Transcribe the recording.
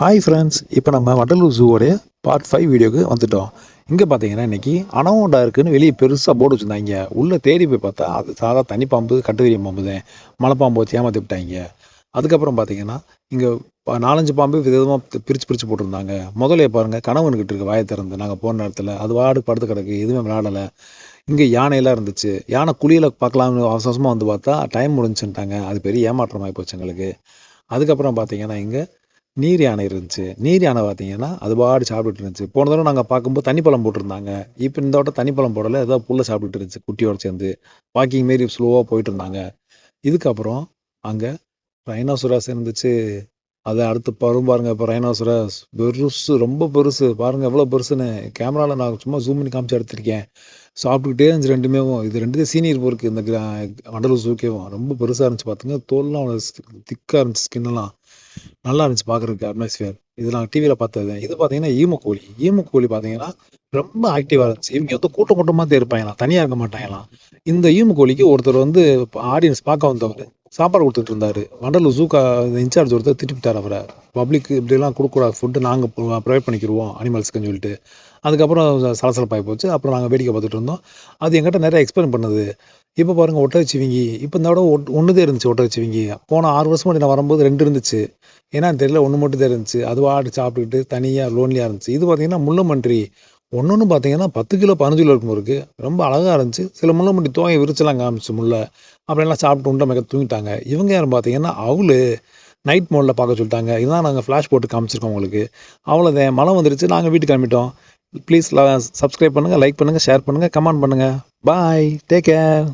Hi friends, இப்போ நம்ம Vandalur ஜூவோடைய part 5 வீடியோக்கு வந்துட்டோம். இங்கே பார்த்தீங்கன்னா இன்றைக்கி அனகோண்டா இருக்குன்னு வெளியே பெருசாக போர்டு வச்சுருந்தாங்க. உள்ளே தேடி போய் பார்த்தா அது சாதா தனி பாம்பு, கட்டுவிரியம் பாம்பு தான். மலைப்பாம்பு வச்சு ஏமாற்றி விட்டாங்க. அதுக்கப்புறம் பார்த்தீங்கன்னா இங்கே 4-5 பாம்பு விதவிதமாக பிரித்து பிரித்து போட்டிருந்தாங்க. முதலையை பாருங்கள், கணவன்கிட்ட இருக்க வாயை திறந்து நாங்கள் போன நேரத்தில் அது வாடு படுத்து கிடக்கு, எதுவுமே விளையாடலை. இங்கே யானையெல்லாம் இருந்துச்சு. யானை குழியில் பார்க்கலாம்னு அவசரமாக வந்து பார்த்தா டைம் முடிஞ்சுட்டாங்க. அது பெரிய ஏமாற்றமாகி போச்சு எங்களுக்கு. அதுக்கப்புறம் பார்த்தீங்கன்னா இங்கே நீர் யானை இருந்துச்சு. நீர் யானை பார்த்தீங்கன்னா அது பாடு சாப்பிட்டுட்டு இருந்துச்சு. போன தடவை நாங்கள் பார்க்கும்போது தண்ணி பழம் போட்டிருந்தாங்க. இப்போ இந்த வட்டம் தண்ணி பழம் போடலை, ஏதோ புல்லை சாப்பிட்டுட்டு இருந்துச்சு குட்டியோட சேர்ந்து. வாக்கிங் மாரி ஸ்லோவாக போயிட்டு இருந்தாங்க. இதுக்கப்புறம் அங்கே ரைனோசரஸ் இருந்துச்சு. அதை அடுத்து பாருங்க. இப்போ ரைனோசரஸ் பெருசு, ரொம்ப பெருசு பாருங்க எவ்வளோ பெருசுன்னு. கேமராவில் நான் சும்மா ஜூம் பண்ணி காமிச்சு எடுத்திருக்கேன். சாப்பிட்டுக்கிட்டே இருந்துச்சு ரெண்டுமேவும். இது ரெண்டுத்தையும் சீனியர் போருக்கு இந்த வண்டலூர் ஜூக்கேவும் ரொம்ப பெருசாக இருந்துச்சு. பார்த்துங்க, தோல்லாம் அவ்வளோ திக்காக இருந்துச்சு, ஸ்கின்னெல்லாம் நல்லா இருந்துச்சு பார்க்குறதுக்கு அட்மாஸ்பியர். இது நான் டிவியில் பார்த்தது. இது பார்த்தீங்கன்னா ஈமக்கோழி. ஈமக்கோழி பார்த்தீங்கன்னா ரொம்ப ஆக்டிவாக இருந்துச்சு. இவங்க வந்து கூட்டம் கூட்டமாக தான் இருப்பாங்களாம், தனியாக இருக்க மாட்டாங்களாம். இந்த ஈமக்கோழிக்கு ஒருத்தர் வந்து ஆடியன்ஸ் பார்க்க வந்தவர் சாப்பாடு கொடுத்துட்டு இருந்தாரு. வண்டலூர் ஜூக்கா இன்சார்ஜ் ஒருத்தர் திட்டிவிட்டார் அவரை. பப்ளிக்கு இப்படிலாம் கொடுக்கக்கூடாது, ஃபுட்டு நாங்கள் ப்ரொவைட் பண்ணிக்கிடுவோம் அனிமல்ஸ்க்குன்னு சொல்லிட்டு. அதுக்கப்புறம் சலசலப்பாகி போச்சு. அப்புறம் நாங்கள் வேடிக்கை பார்த்துட்டு இருந்தோம். அது எங்கிட்ட நிறைய எக்ஸ்பிளைன் பண்ணுது. இப்போ பாருங்கள் ஒட்டகச்சிவிங்கி. இப்போ இந்த தடவை ஒன்றுதே இருந்துச்சு ஒட்டகச்சிவிங்கி. போன 6 வருஷம் முன்னாடி நான் வரும்போது 2 இருந்துச்சு. ஏன்னான்னு தெரியல, ஒன்று மட்டும் தான் இருந்துச்சு. அது பாட்டு சாப்பிட்டுக்கிட்டு தனியாக லோன்லியாக இருந்துச்சு. இது பார்த்தீங்கன்னா முள்ளமன்றி. ஒன்று பார்த்தீங்கன்னா 10 கிலோ 15 கிலோ இருக்கும் இருக்கு. ரொம்ப அழகாக இருந்துச்சு. சில முள்ளமன்றி தோகை விரிச்செல்லாம் காமிச்சு முல்லை. அப்படியெல்லாம் சாப்பிட்டு உண்டை மிக தூங்கிட்டாங்க. இவங்க யாரும் பார்த்தீங்கன்னா அவளு நைட் மோடில் பார்க்க சொல்லிட்டாங்க. இதுதான் நாங்கள் ஃப்ளாஷ் போட்டு காமிச்சிருக்கோம் உங்களுக்கு. அவ்வளோதான், மழை வந்துருச்சு, நாங்கள் வீட்டுக்கு கிளம்பிட்டோம். ப்ளீஸ் சப்ஸ்கிரைப் பண்ணுங்கள், லைக் பண்ணுங்கள், ஷேர் பண்ணுங்கள், கமெண்ட் பண்ணுங்கள். பாய், டேக் கேர்.